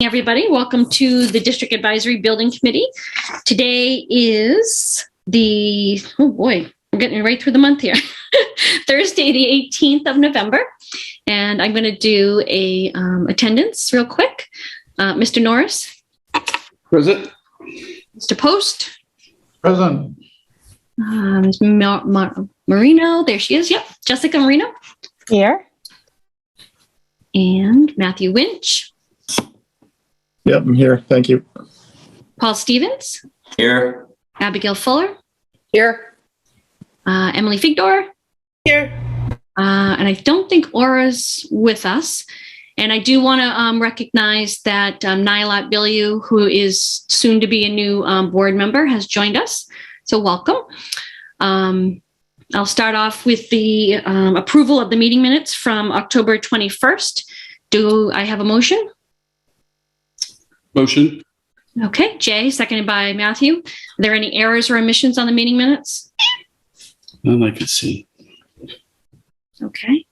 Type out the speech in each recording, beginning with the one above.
Everybody, welcome to the District Advisory Building Committee. Today is we're getting right through the month here. Thursday, the 18th of November. And I'm going to do a attendance real quick. Mr. Norris. Present. Mr. Post. Present. Ms. Marino, there she is. Yep. Jessica Marino. Here. And Matthew Winch. Yep, I'm here. Thank you. Paul Stevens. Here. Abigail Fuller. Here. Emily Figdor. Here. And I don't think Aura's with us. And I do want to recognize that Nylat Biliu, who is soon to be a new board member, has joined us. So welcome. I'll start off with the approval of the meeting minutes from October 21st. Do I have a motion? Motion. Okay, Jay, seconded by Matthew. Are there any errors or omissions on the meeting minutes? None I could see. Okay.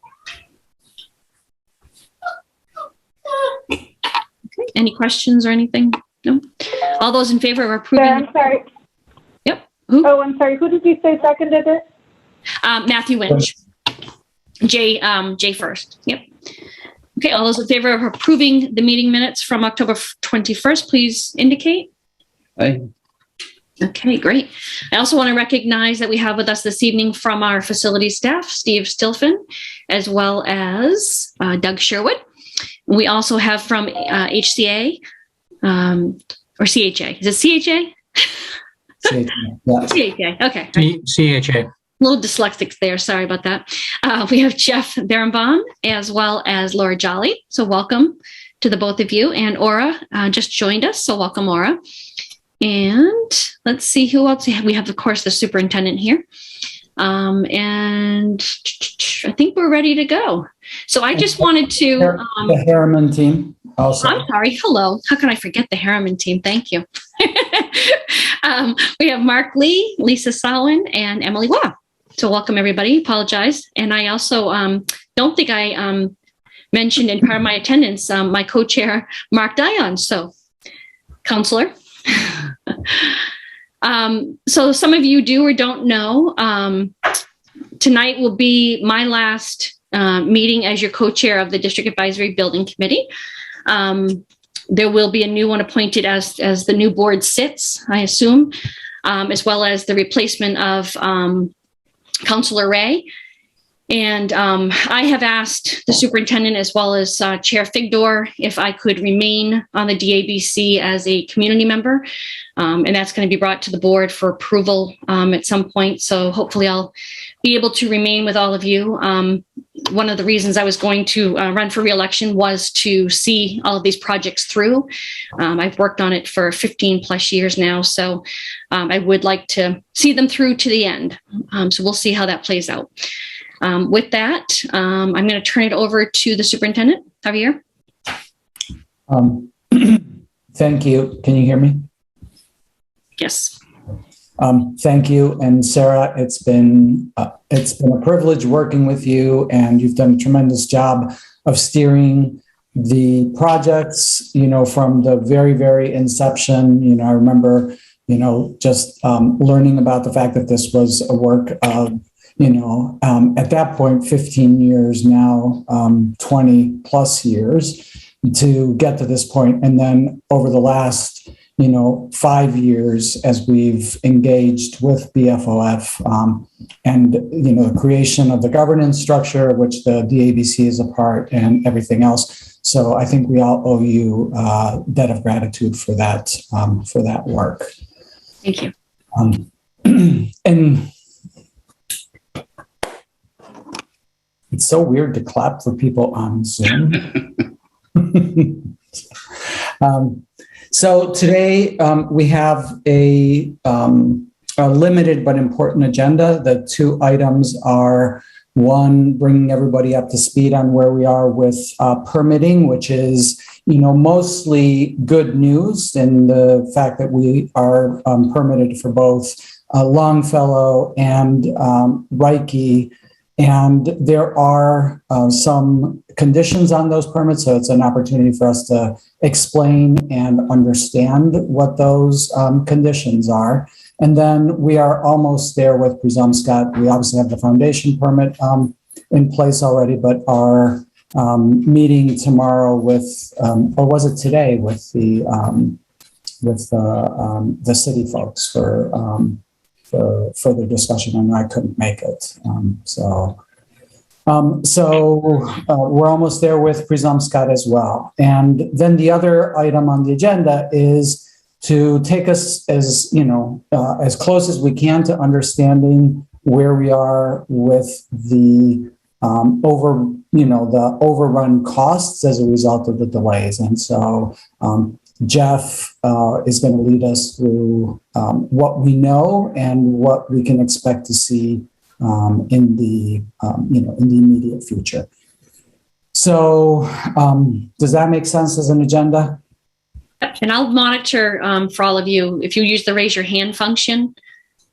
Any questions or anything? No? All those in favor of approving? I'm sorry. Yep. Who? Oh, I'm sorry. Who did you say seconded it? Matthew Winch. Jay first. Yep. Okay, all those in favor of approving the meeting minutes from October 21st, please indicate. Aye. Okay, great. I also want to recognize that we have with us this evening from our facilities staff, Steve Stilfen, as well as Doug Sherwood. We also have from HCA, or CHA. Is it CHA? CHA, okay. CHA. A little dyslexic there. Sorry about that. We have Jeff Berenbaum as well as Laura Jolly. So welcome to the both of you. And Aura just joined us. So welcome, Aura. And let's see who else we have. Of course, the superintendent here. And I think we're ready to go. So I just wanted to... the Harriman team also. I'm sorry. Hello. How can I forget the Harriman team? Thank you. We have Mark Lee, Lisa Solin, and Emily Waugh. So welcome, everybody. Apologize. And I also don't think I mentioned in part of my attendance my co-chair, Mark Dion. So, counselor. So some of you do or don't know, tonight will be my last meeting as your co-chair of the District Advisory Building Committee. There will be a new one appointed as the new board sits, I assume, as well as the replacement of Councilor Ray. And I have asked the superintendent as well as Chair Figdor if I could remain on the DABC as a community member. And that's going to be brought to the board for approval at some point. So hopefully I'll be able to remain with all of you. One of the reasons I was going to run for re-election was to see all of these projects through. I've worked on it for 15 plus years now. So I would like to see them through to the end. So we'll see how that plays out. With that, I'm going to turn it over to the superintendent. Javier. Thank you. Can you hear me? Yes. Thank you. And Sarah, it's been a privilege working with you, and you've done a tremendous job of steering the projects, from the very, very inception. I remember, just learning about the fact that this was a work of, at that point, 15 years, now 20 plus years to get to this point. And then over the last, 5 years as we've engaged with BFOF and, the creation of the governance structure, which the DABC is a part, and everything else. So I think we all owe you a debt of gratitude for that work. Thank you. And it's so weird to clap for people on Zoom. So today we have a limited but important agenda. The two items are, one, bringing everybody up to speed on where we are with permitting, which is, mostly good news in the fact that we are permitted for both Longfellow and Reiki And there are some conditions on those permits, so it's an opportunity for us to explain and understand what those conditions are. And then we are almost there with Presumpscot. We obviously have the foundation permit in place already, but our meeting tomorrow with, or was it today, with the city folks for further discussion, and I couldn't make it. So we're almost there with Presumpscot as well. And then the other item on the agenda is to take us as close as we can to understanding where we are with the the overrun costs as a result of the delays. And so Jeff is going to lead us through what we know and what we can expect to see in the immediate future. So does that make sense as an agenda? And I'll monitor for all of you. If you use the raise your hand function,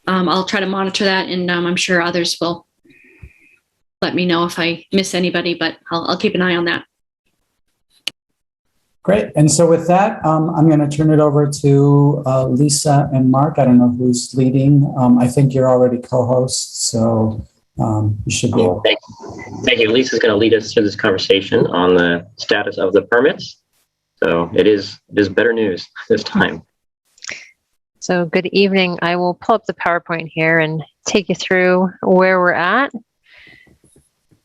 I'll try to monitor that, and I'm sure others will let me know if I miss anybody, but I'll keep an eye on that. Great. And so with that, I'm going to turn it over to Lisa and Mark. I don't know who's leading. I think you're already co-hosts, so you should be able. Thank you. Lisa's going to lead us through this conversation on the status of the permits. So it is better news this time. So good evening. I will pull up the PowerPoint here and take you through where we're at.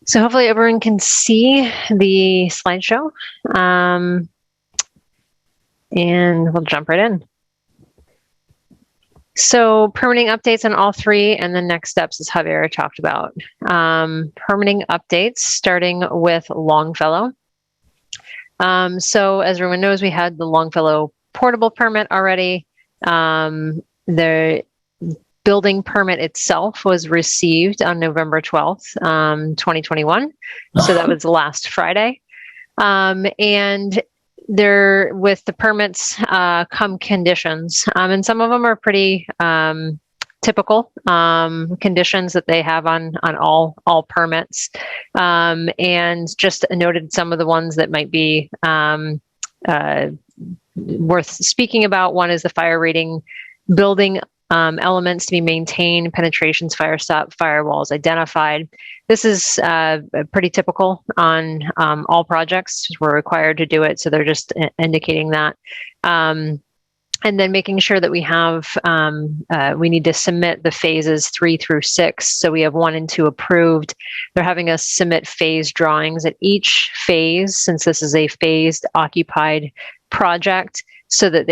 So hopefully everyone can see the slideshow. And we'll jump right in. So permitting updates on all three, and the next steps, as Javier talked about. Permitting updates, starting with Longfellow. So as everyone knows, we had the Longfellow portable permit already. The building permit itself was received on November 12th, 2021. So that was last Friday. And there, with the permits come conditions, and some of them are pretty typical conditions that they have on all permits, and just noted some of the ones that might be worth speaking about. One is the fire rating, building elements to be maintained, penetrations, fire stop, firewalls identified. This is pretty typical on all projects. We're required to do it, so they're just indicating that. And then making sure that we have, we need to submit the phases 3 through 6. So we have 1 and 2 approved. They're having us submit phase drawings at each phase, since this is a phased occupied project, so that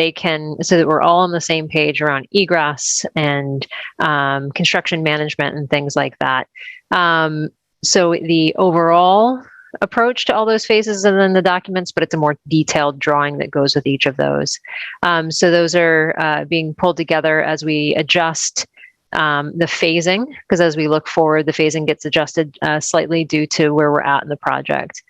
we're all on the same page around egress and construction management and things like that. So the overall approach to all those phases and then the documents, but it's a more detailed drawing that goes with each of those. So those are being pulled together as we adjust the phasing, because as we look forward, the phasing gets adjusted slightly due to where we're at in the project.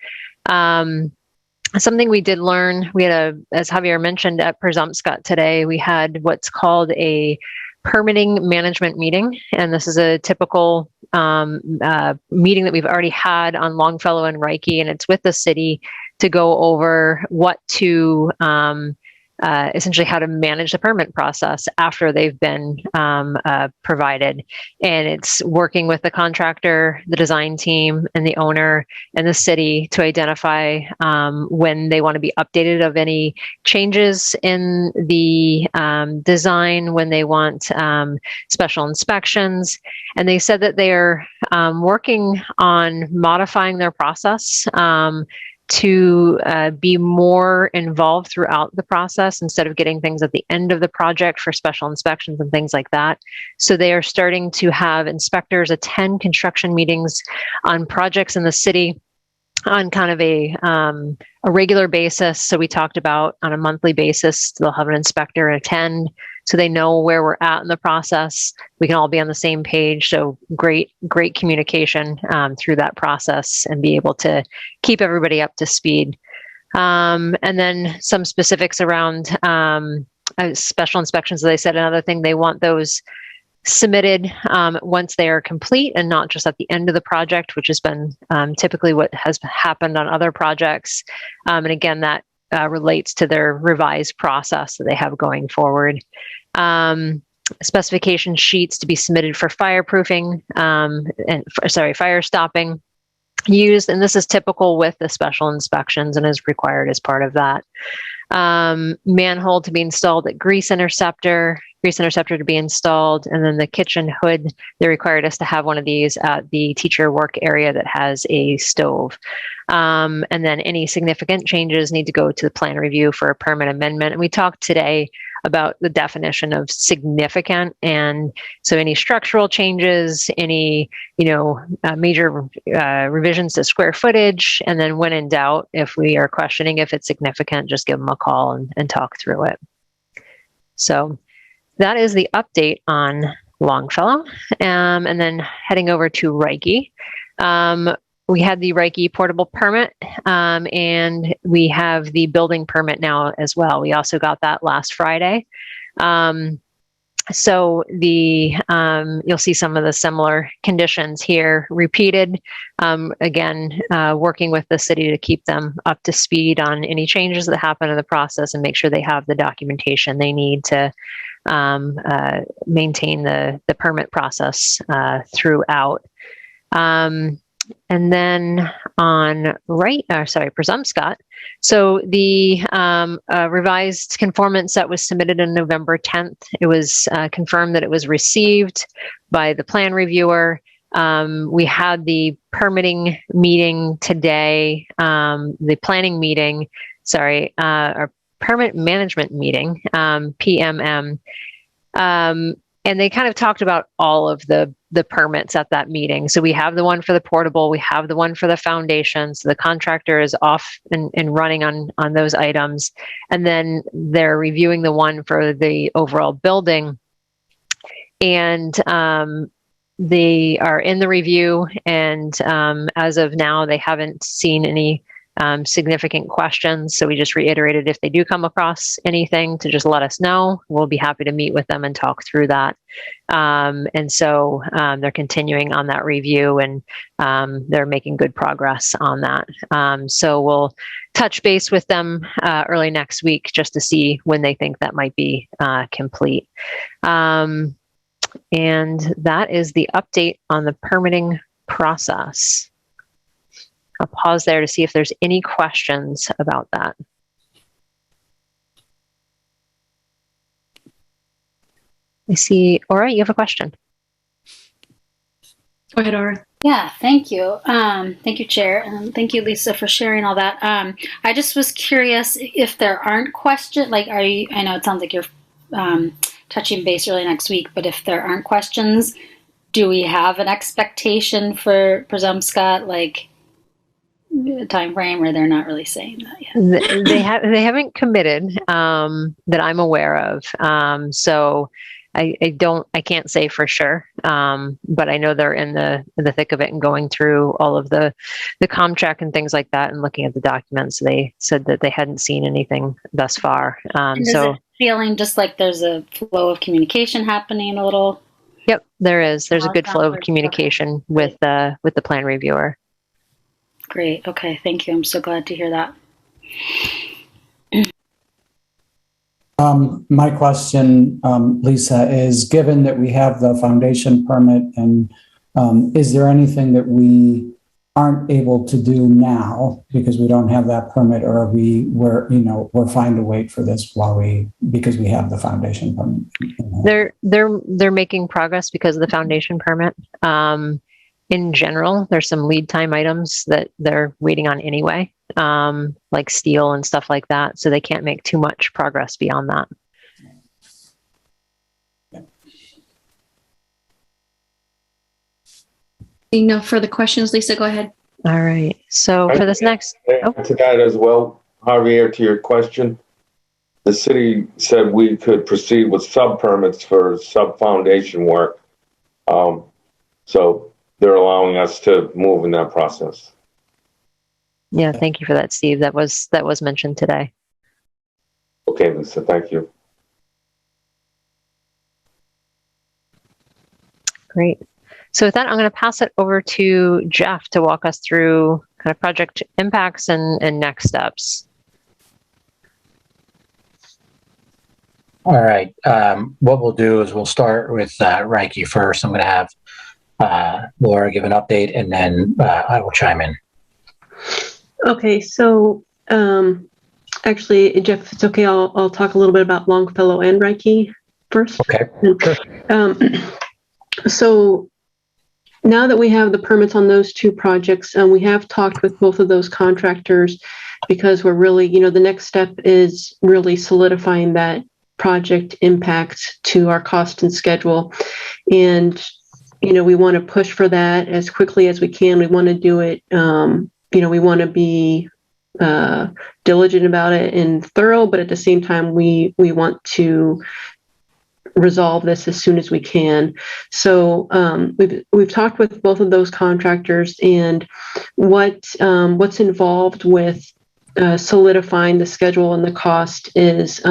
Something we did learn, we had as Javier mentioned at Presumpscot today, we had what's called a permitting management meeting. And this is a typical meeting that we've already had on Longfellow and Reiki, and it's with the city to go over what to essentially how to manage the permit process after they've been provided. And it's working with the contractor, the design team, and the owner and the city to identify when they want to be updated of any changes in the design, when they want special inspections. And they said that they are working on modifying their process to be more involved throughout the process instead of getting things at the end of the project for special inspections and things like that. So they are starting to have inspectors attend construction meetings on projects in the city on kind of a regular basis. So we talked about on a monthly basis, they'll have an inspector attend so they know where we're at in the process. We can all be on the same page. So great communication through that process and be able to keep everybody up to speed. And then some specifics around special inspections. As I said, another thing, they want those submitted once they are complete and not just at the end of the project, which has been typically what has happened on other projects. And again, that relates to their revised process that they have going forward. Specification sheets to be submitted for fireproofing fire stopping used, and this is typical with the special inspections and is required as part of that. Manhole to be installed at grease interceptor to be installed, and then the kitchen hood, they required us to have one of these at the teacher work area that has a stove. And then any significant changes need to go to the plan review for a permit amendment. And we talked today about the definition of significant, and so any structural changes, any major revisions to square footage, and then when in doubt, if we are questioning if it's significant, just give them a call and talk through it. So that is the update on Longfellow. And then heading over to Reiki. We had the Reiki portable permit, and we have the building permit now as well. We also got that last Friday. So you'll see some of the similar conditions here repeated. Again, working with the city to keep them up to speed on any changes that happen in the process and make sure they have the documentation they need to maintain the permit process throughout. And then on Presumpscot. So the revised conformance that was submitted on November 10th, it was confirmed that it was received by the plan reviewer. We had the permitting meeting today, the planning meeting, our permit management meeting, PMM. And they kind of talked about all of the permits at that meeting. So we have the one for the portable, we have the one for the foundation. So the contractor is off and running on those items. And then they're reviewing the one for the overall building. And they are in the review. And as of now, they haven't seen any significant questions. So we just reiterated if they do come across anything to just let us know. We'll be happy to meet with them and talk through that. And so they're continuing on that review, and they're making good progress on that. So we'll touch base with them early next week just to see when they think that might be complete. And that is the update on the permitting process. I'll pause there to see if there's any questions about that. I see, Aura, you have a question. Go ahead, Aura. Yeah, thank you. Thank you, Chair. And thank you, Lisa, for sharing all that. I just was curious if there aren't questions, I know it sounds like you're touching base early next week, but if there aren't questions, do we have an expectation for Presumpscot, time frame, or they're not really saying that yet? They haven't committed that I'm aware of. So I can't say for sure. But I know they're in the thick of it and going through all of the ComCheck and things like that and looking at the documents. They said that they hadn't seen anything thus far. So it feeling just like there's a flow of communication happening a little. Yep, there is. There's a good flow of communication with the plan reviewer. Great. Okay. Thank you. I'm so glad to hear that. My question, Lisa, is given that we have the foundation permit, and is there anything that we aren't able to do now because we don't have that permit, or we're fine to wait for this because we have the foundation permit? They're making progress because of the foundation permit. In general, there's some lead time items that they're waiting on anyway, like steel and stuff like that. So they can't make too much progress beyond that. No further questions, Lisa, go ahead. All right. So for this next... To that as well, Javier, to your question, the city said we could proceed with sub-permits for sub-foundation work. So they're allowing us to move in that process. Yeah, thank you for that, Steve. That was mentioned today. Okay, Lisa, thank you. Great. So with that, I'm going to pass it over to Jeff to walk us through kind of project impacts and next steps. All right. What we'll do is we'll start with Reiki first. I'm going to have Laura give an update, and then I will chime in. Okay, so actually, Jeff, if it's okay, I'll talk a little bit about Longfellow and Reiki first. Okay. Sure. So now that we have the permits on those two projects, we have talked with both of those contractors, because we're really, the next step is really solidifying that project impact to our cost and schedule. And, we want to push for that as quickly as we can. We want to do it, we want to be diligent about it and thorough, but at the same time, we want to resolve this as soon as we can. So we've talked with both of those contractors, and what's involved with solidifying the schedule and the cost is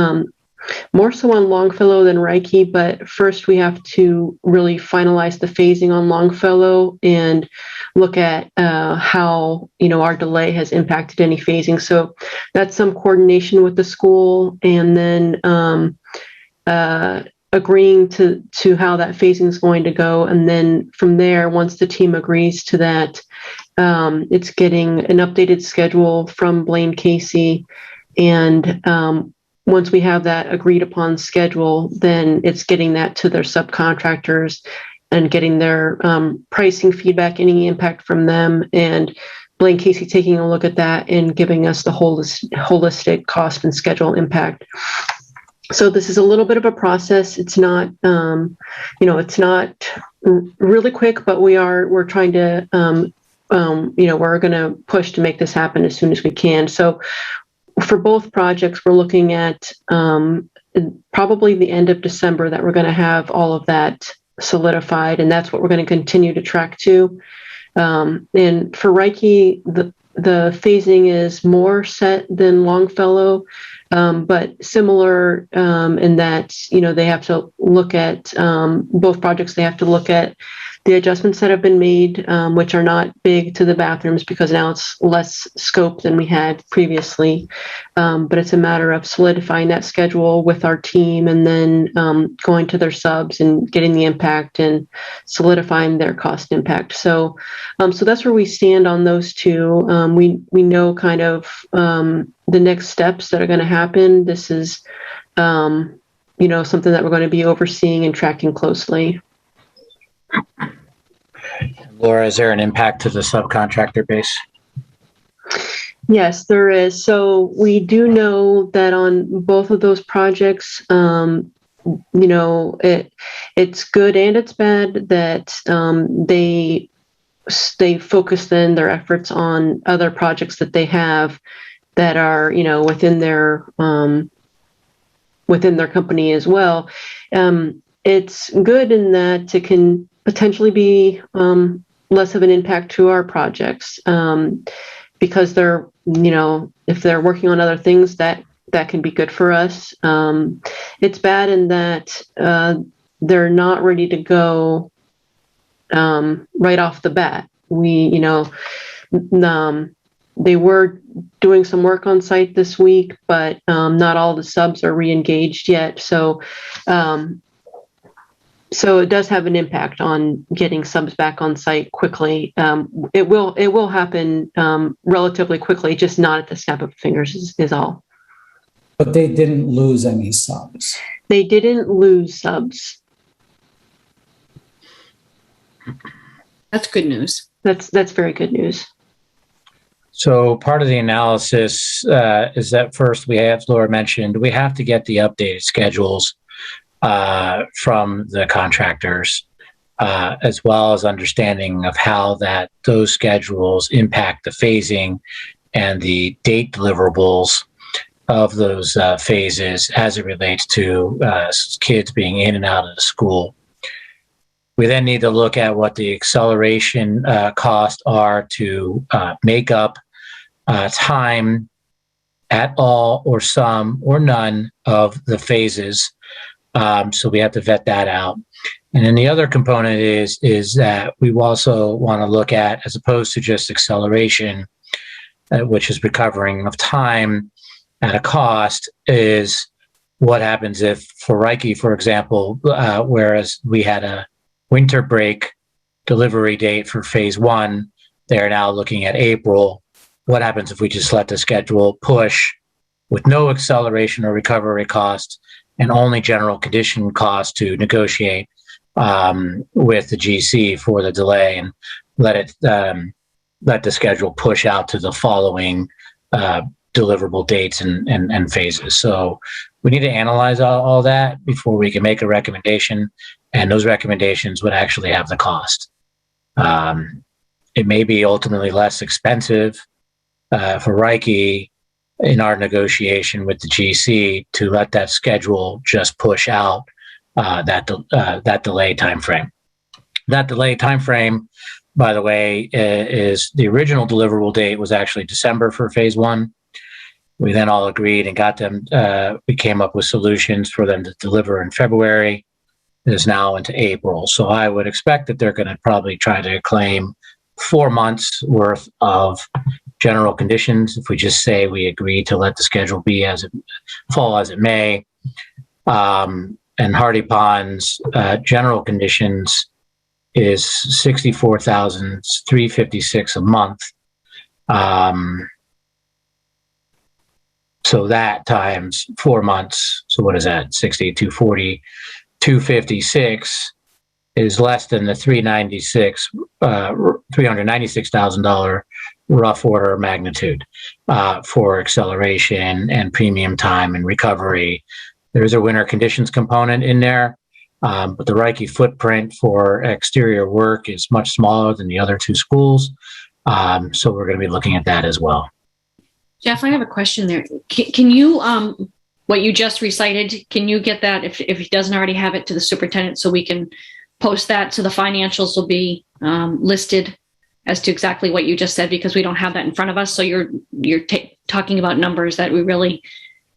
more so on Longfellow than Reiki. But first, we have to really finalize the phasing on Longfellow and look at how our delay has impacted any phasing. So that's some coordination with the school, and then agreeing to how that phasing is going to go. And then from there, once the team agrees to that, it's getting an updated schedule from Blaine Casey. And once we have that agreed upon schedule, then it's getting that to their subcontractors and getting their pricing feedback, any impact from them, and Blaine Casey taking a look at that and giving us the holistic cost and schedule impact. So this is a little bit of a process. It's not, it's not really quick, but we're trying to, we're going to push to make this happen as soon as we can. So for both projects, we're looking at probably the end of December that we're going to have all of that solidified, and that's what we're going to continue to track to. And for Reiki, the phasing is more set than Longfellow, but similar in that, they have to look at both projects. They have to look at the adjustments that have been made, which are not big to the bathrooms because now it's less scope than we had previously. But it's a matter of solidifying that schedule with our team, and then going to their subs and getting the impact and solidifying their cost impact. So that's where we stand on those two. We know kind of the next steps that are going to happen. This is, something that we're going to be overseeing and tracking closely. Laura, is there an impact to the subcontractor base? Yes, there is. So we do know that on both of those projects, it's good and it's bad that they focus then their efforts on other projects that they have that are, within their company as well. It's good in that it can potentially be less of an impact to our projects because they're, if they're working on other things, that can be good for us. It's bad in that they're not ready to go right off the bat. They were doing some work on site this week, but not all the subs are re-engaged yet. So it does have an impact on getting subs back on site quickly. It will happen relatively quickly, just not at the snap of fingers is all. But they didn't lose any subs. They didn't lose subs. That's good news. That's very good news. So part of the analysis is that first we have, Laura mentioned, we have to get the updated schedules from the contractors, as well as understanding of how those schedules impact the phasing and the date deliverables of those phases as it relates to kids being in and out of the school. We then need to look at what the acceleration costs are to make up time at all or some or none of the phases. So we have to vet that out. And then the other component is that we also want to look at, as opposed to just acceleration, which is recovering of time at a cost, is what happens if, for Reiki, for example, whereas we had a winter break delivery date for phase 1, they're now looking at April. What happens if we just let the schedule push with no acceleration or recovery cost and only general condition cost to negotiate with the GC for the delay, and let the schedule push out to the following deliverable dates and phases. So we need to analyze all that before we can make a recommendation, and those recommendations would actually have the cost. It may be ultimately less expensive for Reiki in our negotiation with the GC to let that schedule just push out that delay time frame. That delay time frame, by the way, is the original deliverable date was actually December for phase 1. We then all agreed and got them. We came up with solutions for them to deliver in February. It is now into April. So I would expect that they're going to probably try to claim 4 months worth of general conditions. If we just say we agree to let the schedule be fall as it may, and Hardy Pond's general conditions is $64,356 a month. So that times 4 months. So what is that? 60, 240, 256 is less than the $396,000 rough order of magnitude for acceleration and premium time and recovery. There is a winter conditions component in there, but the Reiki footprint for exterior work is much smaller than the other 2 schools. So we're going to be looking at that as well. Jeff, I have a question there. Can you, what you just recited, can you get that, if he doesn't already have it, to the superintendent so we can post that so the financials will be listed as to exactly what you just said, because we don't have that in front of us. So you're talking about numbers that we really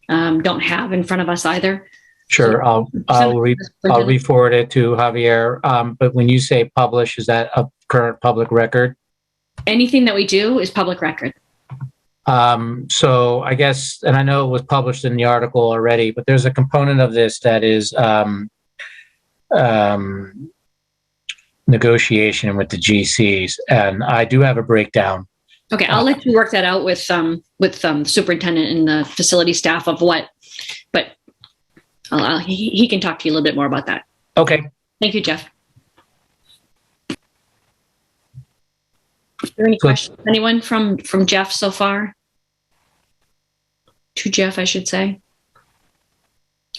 don't have in front of us either. Sure, So, I'll re-forward it to Javier. But when you say publish, is that a current public record? Anything that we do is public record. So I guess, and I know it was published in the article already, but there's a component of this that is negotiation with the GCs, and I do have a breakdown. Okay, I'll let you work that out with superintendent and the facility staff of what, but he can talk to you a little bit more about that. Okay. Thank you, Jeff. Is there any questions? Anyone from Jeff so far? To Jeff, I should say.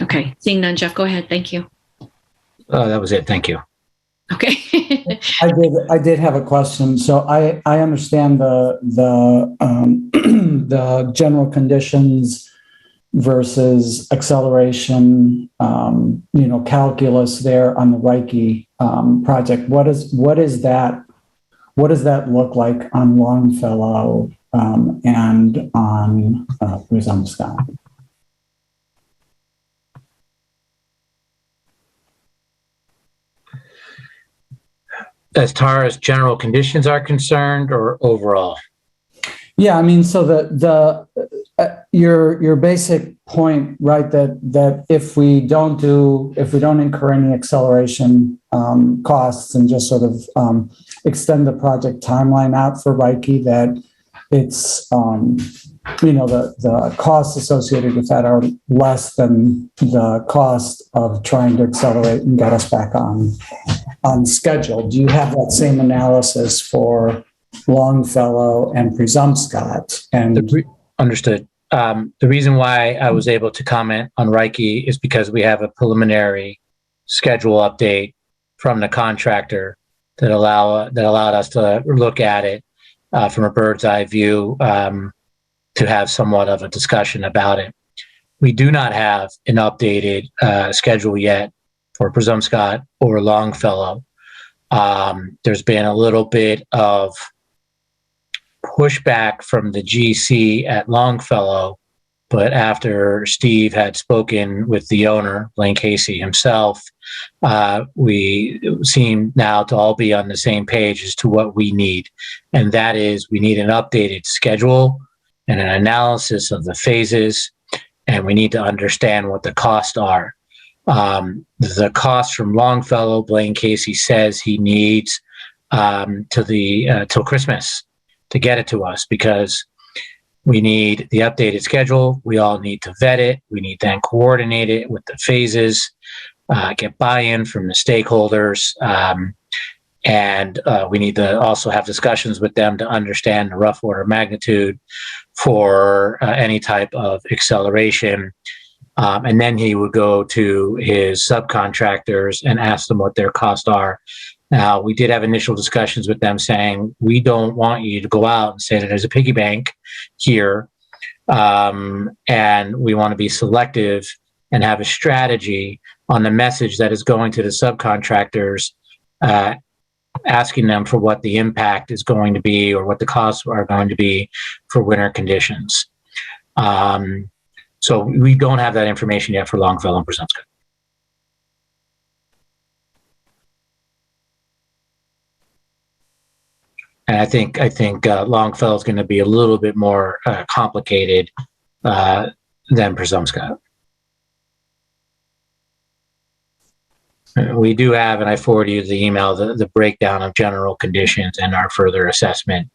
Okay, seeing none, Jeff, go ahead. Thank you. That was it. Thank you. Okay. I did have a question. So I understand the the general conditions versus acceleration, calculus there on the Reiki project. What is that? What does that look like on Longfellow and on Scott? As far as general conditions are concerned, or overall? Yeah, I mean, so your basic point, right? That if we don't incur any acceleration costs and just sort of extend the project timeline out for Reiki, that it's the costs associated with that are less than the cost of trying to accelerate and get us back on schedule. Do you have that same analysis for Longfellow and Scott? And understood. The reason why I was able to comment on Reiki is because we have a preliminary schedule update from the contractor that allowed us to look at it from a bird's eye view, to have somewhat of a discussion about it. We do not have an updated schedule yet for Scott or Longfellow. There's been a little bit of pushback from the GC at Longfellow But after Steve had spoken with the owner, Blaine Casey himself, we seem now to all be on the same page as to what we need. And that is, we need an updated schedule and an analysis of the phases, and we need to understand what the costs are. The cost from Longfellow, Blaine Casey says he needs till Christmas to get it to us, because we need the updated schedule. We all need to vet it. We need to then coordinate it with the phases, get buy-in from the stakeholders, and we need to also have discussions with them to understand the rough order of magnitude for any type of acceleration. And then he would go to his subcontractors and ask them what their costs are. Now, we did have initial discussions with them saying, we don't want you to go out and say that there's a piggy bank here, and we want to be selective and have a strategy on the message that is going to the subcontractors, asking them for what the impact is going to be or what the costs are going to be for winter conditions. So we don't have that information yet for Longfellow and Presumpscott. And I think Longfellow is going to be a little bit more complicated than Presumpscott. We do have, and I forwarded you the email, the breakdown of general conditions and our further assessment,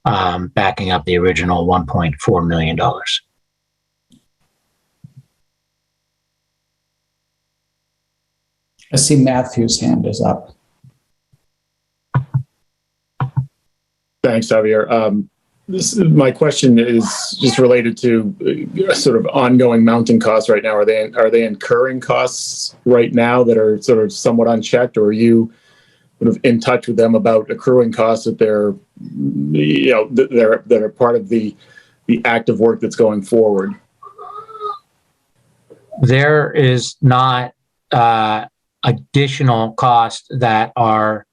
backing up the original $1.4 million. I see Matthew's hand is up. Thanks, Javier. My question is just related to sort of ongoing mounting costs right now. Are they incurring costs right now that are sort of somewhat unchecked, or are you sort of in touch with them about accruing costs that they're, that are part of the active work that's going forward? There is not additional costs that are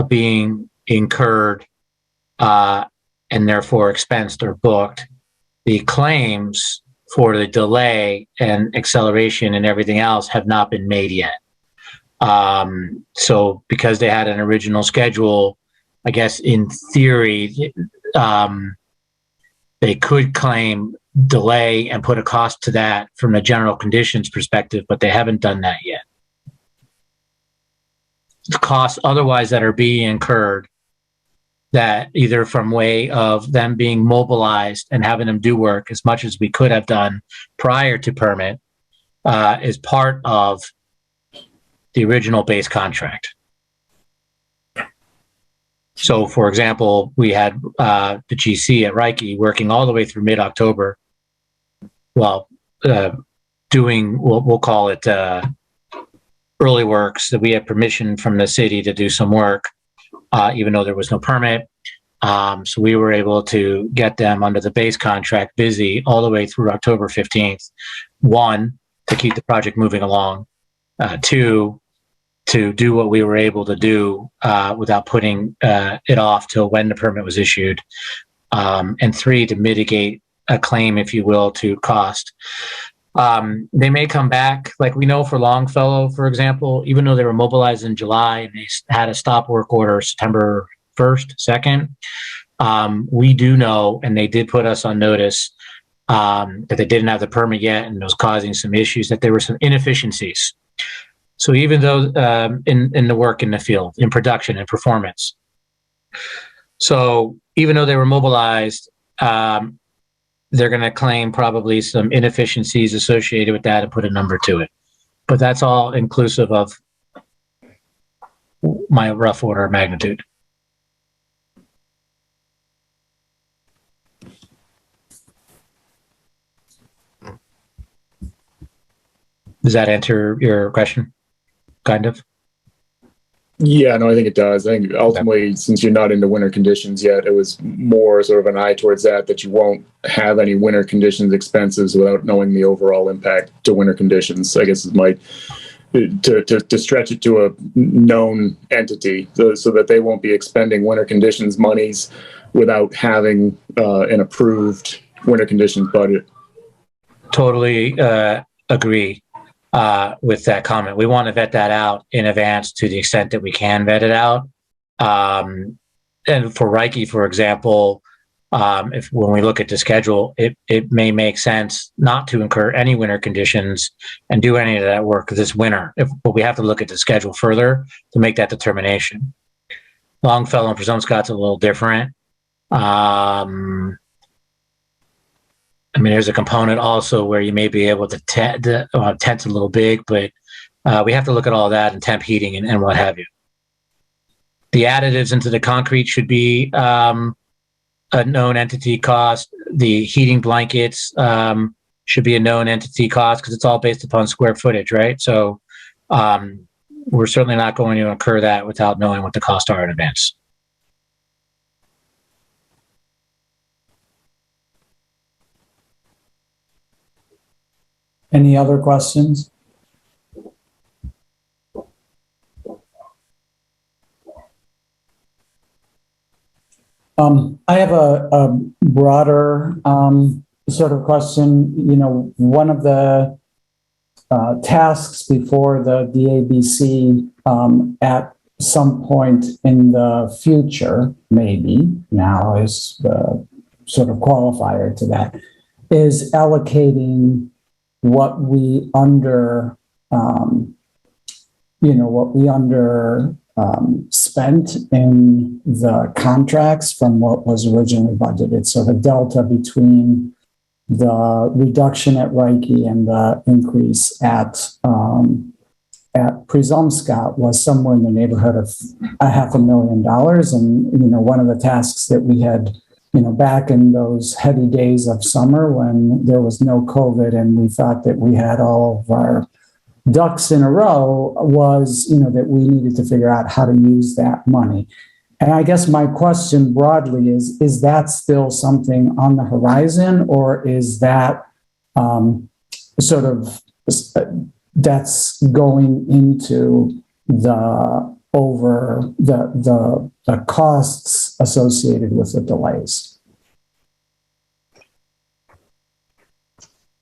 being incurred and therefore expensed or booked. The claims for the delay and acceleration and everything else have not been made yet. So because they had an original schedule, I guess in theory, they could claim delay and put a cost to that from a general conditions perspective, but they haven't done that yet. The costs otherwise that are being incurred, that either from way of them being mobilized and having them do work as much as we could have done prior to permit, is part of the original base contract. So, for example, we had the GC at Reiki working all the way through mid-October, doing what we'll call it early works, that we had permission from the city to do some work, even though there was no permit. So we were able to get them under the base contract busy all the way through October 15th. One, to keep the project moving along. Two, to do what we were able to do without putting it off till when the permit was issued. And three, to mitigate a claim, if you will, to cost. They may come back, like we know for Longfellow, for example, even though they were mobilized in July and they had a stop work order September 1st, 2nd, we do know, and they did put us on notice, that they didn't have the permit yet and it was causing some issues, that there were some inefficiencies. So even though in the work in the field, in production and performance. So even though they were mobilized, they're going to claim probably some inefficiencies associated with that and put a number to it. But that's all inclusive of my rough order of magnitude. Does that answer your question? Kind of? Yeah, no, I think it does. I think ultimately, since you're not into winter conditions yet, it was more sort of an eye towards that you won't have any winter conditions expenses without knowing the overall impact to winter conditions. I guess is to stretch it to a known entity so that they won't be expending winter conditions monies without having an approved winter conditions budget. totally agree with that comment. We want to vet that out in advance to the extent that we can vet it out. And for Reiki, for example, if when we look at the schedule, it may make sense not to incur any winter conditions and do any of that work this winter. But we have to look at the schedule further to make that determination. Longfellow and Presumpscott's a little different. I mean, there's a component also where you may be able to tent's a little big, but we have to look at all that and temp heating and what have you. The additives into the concrete should be a known entity cost. The heating blankets should be a known entity cost because it's all based upon square footage, right? So we're certainly not going to incur that without knowing what the costs are in advance. Any other questions? I have a broader sort of question. You know, one of the tasks before the DABC at some point in the future, maybe now is the sort of qualifier to that, is allocating what we spent in the contracts from what was originally budgeted. So the delta between the reduction at Reiki and the increase at Presumpscott was somewhere in the neighborhood of $500,000. And, you know, one of the tasks that we had, you know, back in those heady days of summer when there was no COVID and we thought that we had all of our ducks in a row was, you know, that we needed to figure out how to use that money. And I guess my question broadly is that still something on the horizon, or is that that's going into the costs associated with the delays?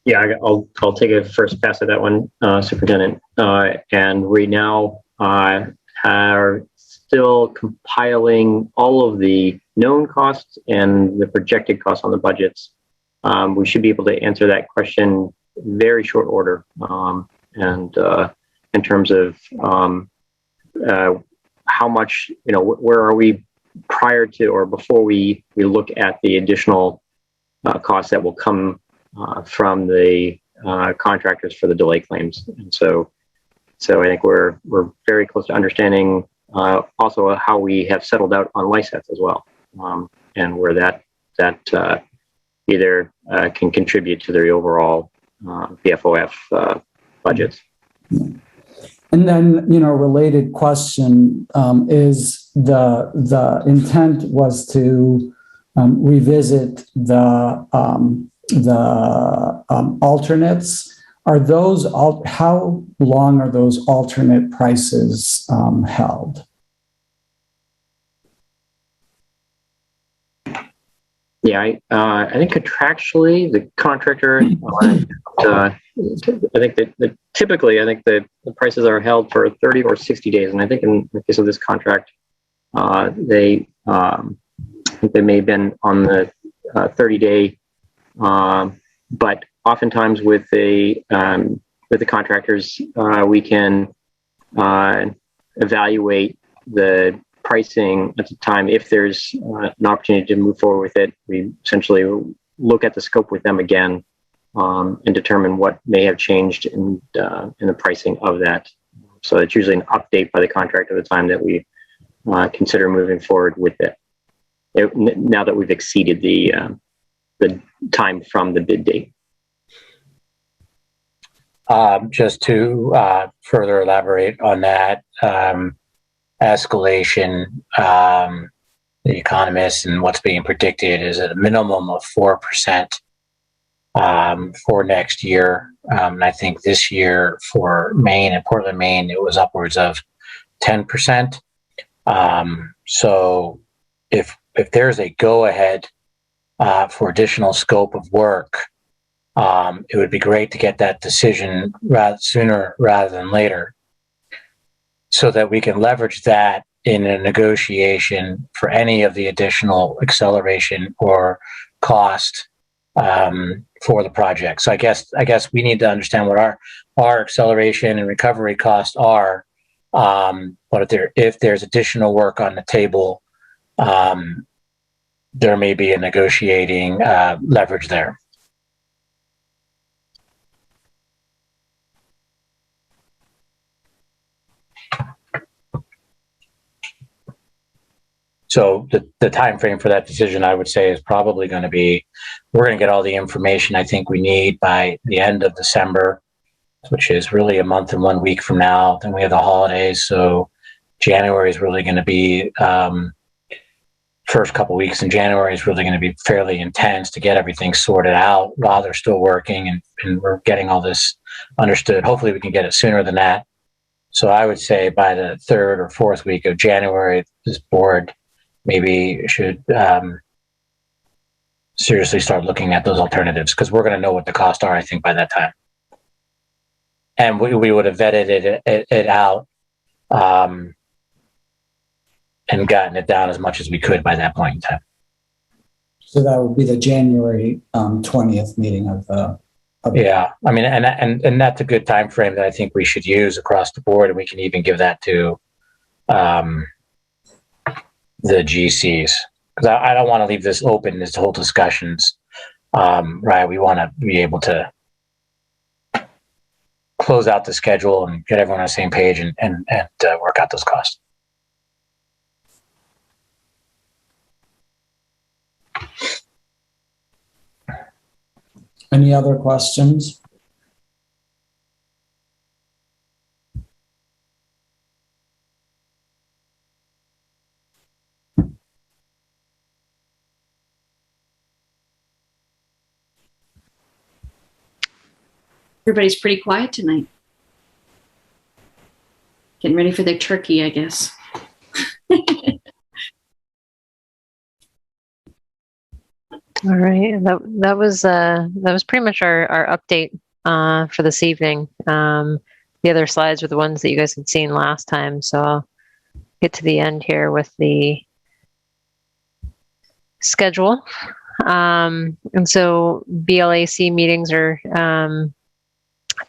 Yeah, I'll take a first pass at that one, Superintendent. And we now are still compiling all of the known costs and the projected costs on the budgets. We should be able to answer that question very short order. And in terms of how much, you know, where are we prior to or before we look at the additional costs that will come from the contractors for the delay claims. And so I think we're very close to understanding also how we have settled out on LICETs as well, and where that either can contribute to the overall BFOF budgets. And then, you know, related question is the intent was to revisit the alternates. Are those how long are those alternate prices held? Yeah, I think contractually the contractor, I think that typically the prices are held for 30 or 60 days, and I think in the case of this contract, they may have been on the 30-day. But oftentimes with the contractors, we can evaluate the pricing at the time. If there's an opportunity to move forward with it, we essentially look at the scope with them again and determine what may have changed in the pricing of that. So it's usually an update by the contractor at the time that we consider moving forward with it. Now that we've exceeded the time from the bid date. Just to further elaborate on that, escalation, the economists and what's being predicted is at a minimum of 4% for next year. And I think this year for Maine and Portland, Maine, it was upwards of 10%. So if there's a go ahead for additional scope of work, It would be great to get that decision sooner rather than later, so that we can leverage that in a negotiation for any of the additional acceleration or cost for the project. So I guess we need to understand what our acceleration and recovery costs are. But if there's additional work on the table, there may be a negotiating leverage there. So the time frame for that decision, I would say, is probably going to be, we're going to get all the information I think we need by the end of December, which is really a month and 1 week from now. Then we have the holidays, so January is really going to be, first couple weeks in January is really going to be fairly intense to get everything sorted out while they're still working, and we're getting all this understood. Hopefully we can get it sooner than that. So I would say by the 3rd or 4th week of January, this board maybe should seriously start looking at those alternatives, because we're going to know what the costs are, I think, by that time. And we would have vetted it out and gotten it down as much as we could by that point in time. So that would be the January 20th meeting of yeah, I mean, and that's a good time frame that I think we should use across the board, and we can even give that to the GCs, because I don't want to leave this open, this whole discussions, right? We want to be able to close out the schedule and get everyone on the same page and work out those costs. Any other questions? Everybody's pretty quiet tonight. Getting ready for their turkey, I guess. All right, that was pretty much our update for this evening. The other slides were the ones that you guys had seen last time, so I'll get to the end here with the schedule. And so BLAC meetings are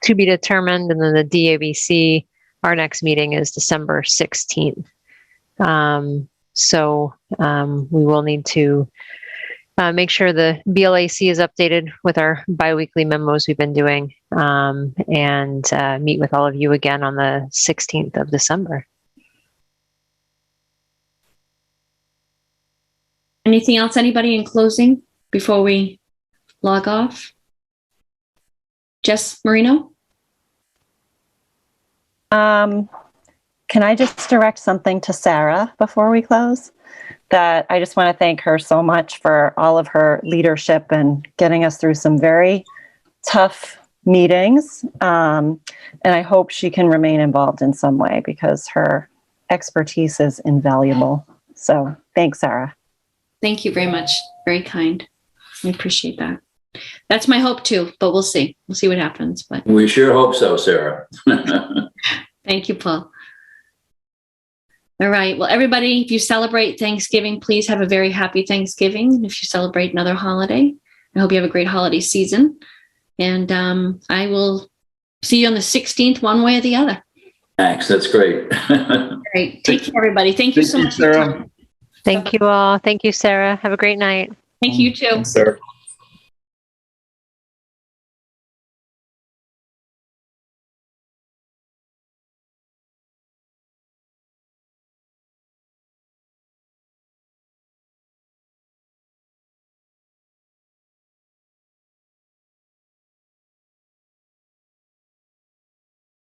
to be determined, and then the DABC, our next meeting is December 16th. So we will need to make sure the BLAC is updated with our biweekly memos we've been doing, and meet with all of you again on the 16th of December. Anything else, anybody, in closing before we log off? Jess Marino? Can I just direct something to Sarah before we close? That I just want to thank her so much for all of her leadership and getting us through some very tough meetings. And I hope she can remain involved in some way, because her expertise is invaluable. So thanks, Sarah. Thank you very much. Very kind. I appreciate that. That's my hope too, but we'll see. We'll see what happens. But We sure hope so, Sarah. thank you, Paul. All right. Well, everybody, if you celebrate Thanksgiving, please have a very happy Thanksgiving. And if you celebrate another holiday, I hope you have a great holiday season. And I will see you on the 16th, one way or the other. Thanks. That's great. Great. Take care, everybody. Thank you so much, Sarah. Thank you all. Thank you, Sarah. Have a great night. Thank you too. Thanks, Sarah.